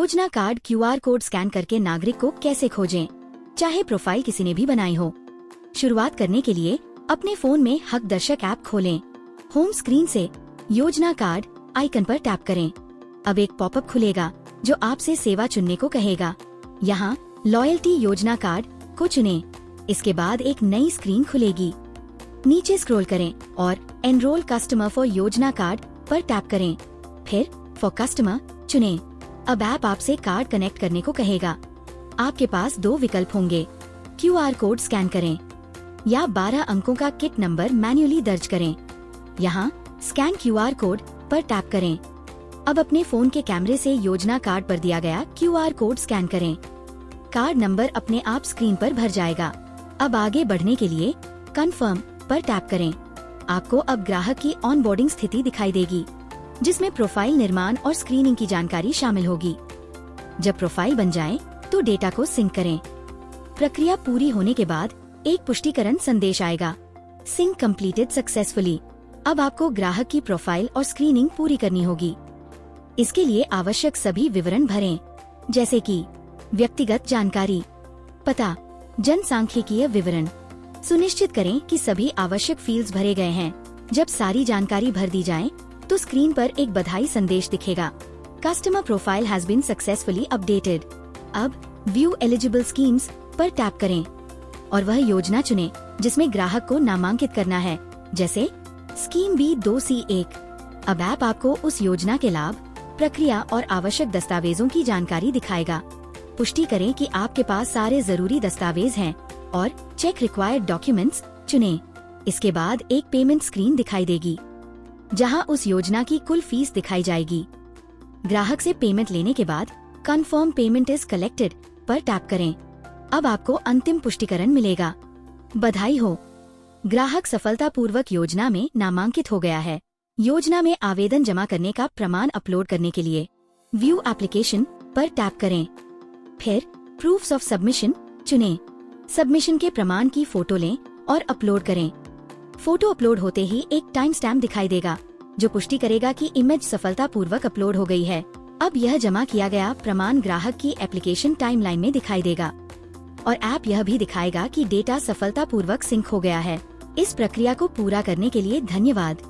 योजना card QR code scan करके नागरिक को कैसे खोजें, चाहे प्रोफाइल किसी ने भी बनाई हो। शुरुआत करने के लिए अपने फोन में हक दर्शक ऐप खोलें। होम स्क्रीन से योजना कार्ड आइकन पर टैप करें। अब एक पॉपअप खुलेगा जो आपसे सेवा चुनने को कहेगा। यहाँ लॉयल्टी योजना कार्ड को चुनें। इसके बाद एक नई स्क्रीन खुलेगी। नीचे स्क्रॉल करें और एनरोल कस्टमर फॉर योजना कार्ड पर टैप करें। फिर फॉर कस्टमर चुनें। अब ऐप आपसे कार्ड कनेक्ट करने को कहेगा। आपके पास दो विकल्प होंगे, क्यूआर कोड स्कैन करें या 12 अंकों का किट नंबर मैन्युअली दर्ज करें। यहाँ स्कैन क्यूआर कोड पर टैप करें। अब अपने फोन के कैमरे से योजना कार्ड पर दिया गया क्यूआर कोड स्कैन करें। कार्ड नंबर अपने आप स्क्रीन पर भर जाएगा। अब आगे बढ़ने के लिए कंफर्म पर टैप करें। आपको अब ग्राहक की ऑनबोर्डिंग स्थिति दिखाई देगी, जिसमें प्रोफाइल निर्माण और स्क्रीनिंग की जानकारी शामिल होगी। जब प्रोफाइल बन जाए तो डेटा को सिंक करें। प्रक्रिया पूरी होने के बाद एक पुष्टिकरण संदेश आएगा, सिंक कंप्लीटेड सक्सेसफुली। अब आपको ग्राहक की प्रोफाइल और स्क्रीनिंग पूरी करनी होगी। इसके लिए आवश्यक सभी विवरण भरें, जैसे कि व्यक्तिगत जानकारी, पता, जनसांख्यिकीय विवरण। सुनिश्चित करें कि सभी आवश्यक फील्ड्स भरे गए हैं। जब सारी जानकारी भर दी जाए तो स्क्रीन पर एक बधाई संदेश दिखेगा, customer profile has been successfully updated. अब व्यू एलिजिबल स्कीम्स पर टैप करें और वह योजना चुनें जिसमें ग्राहक को नामांकित करना है, जैसे स्कीम बी 2C1। अब ऐप आपको उस योजना के लाभ, प्रक्रिया और आवश्यक दस्तावेजों की जानकारी दिखाएगा। पुष्टि करें कि आपके पास सारे जरूरी दस्तावेज हैं और चेक रिक्वायर्ड डॉक्यूमेंट्स चुनें। इसके बाद एक पेमेंट स्क्रीन दिखाई देगी, जहां उस योजना की कुल फीस दिखाई जाएगी। ग्राहक से पेमेंट लेने के बाद कंफर्म पेमेंट इज कलेक्टेड पर टैप करें। अब आपको अंतिम पुष्टिकरण मिलेगा, बधाई हो, ग्राहक सफलतापूर्वक योजना में नामांकित हो गया है। योजना में आवेदन जमा करने का प्रमाण अपलोड करने के लिए व्यू एप्लीकेशन पर टैप करें। फिर प्रूफ्स ऑफ सबमिशन चुनें। सबमिशन के प्रमाण की फोटो लें और अपलोड करें। फोटो अपलोड होते ही एक टाइम स्टैम्प दिखाई देगा, जो पुष्टि करेगा कि इमेज सफलतापूर्वक अपलोड हो गई है। अब यह जमा किया गया प्रमाण ग्राहक की एप्लीकेशन टाइमलाइन में दिखाई देगा और ऐप यह भी दिखाएगा कि डेटा सफलतापूर्वक सिंक हो गया है। इस प्रक्रिया को पूरा करने के लिए धन्यवाद।